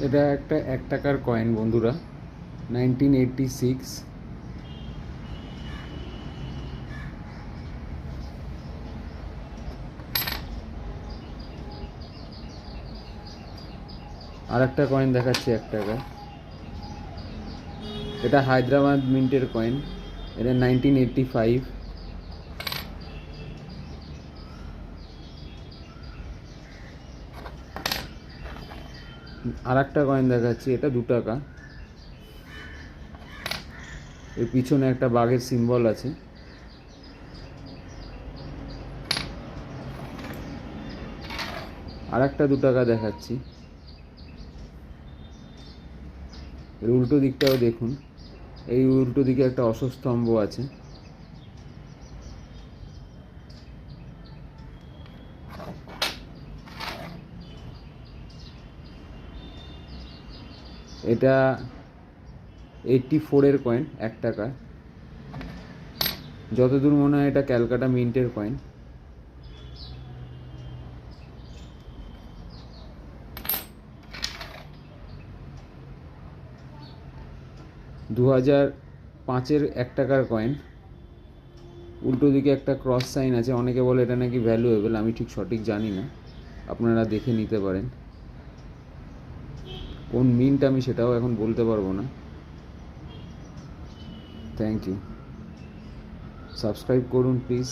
এটা একটা 1 টাকার কয়েন বন্ধুরা, 1986। আর একটা কয়েন দেখাচ্ছি 1 টাকা। এটা হায়দ্রাবাদ মিন্টের কয়েন, এটা 1985। আর একটা কয়েন দেখাচ্ছি, এটা 2 টাকা। এর পিছনে একটা বাঘের সিম্বল আছে। আর একটা 2 টাকা দেখাচ্ছি, এর উল্টো দিকটাও দেখুন, এই উল্টো দিকে একটা অশোক স্তম্ভ আছে। এটা 84-এর কয়েন, 1 টাকা। যতদূর মনে হয় এটা ক্যালকাটা মিন্টের কয়েন। দু 2005-এর 1 টাকার কয়েন, উল্টো দিকে একটা ক্রস সাইন আছে। অনেকে বলে এটা নাকি ভ্যালুয়েবল, আমি ঠিক সঠিক জানি না, আপনারা দেখে নিতে পারেন। কোন মিন্ট আমি সেটাও এখন বলতে পারবো না। Thank you. সাবস্ক্রাইব করুন প্লিজ।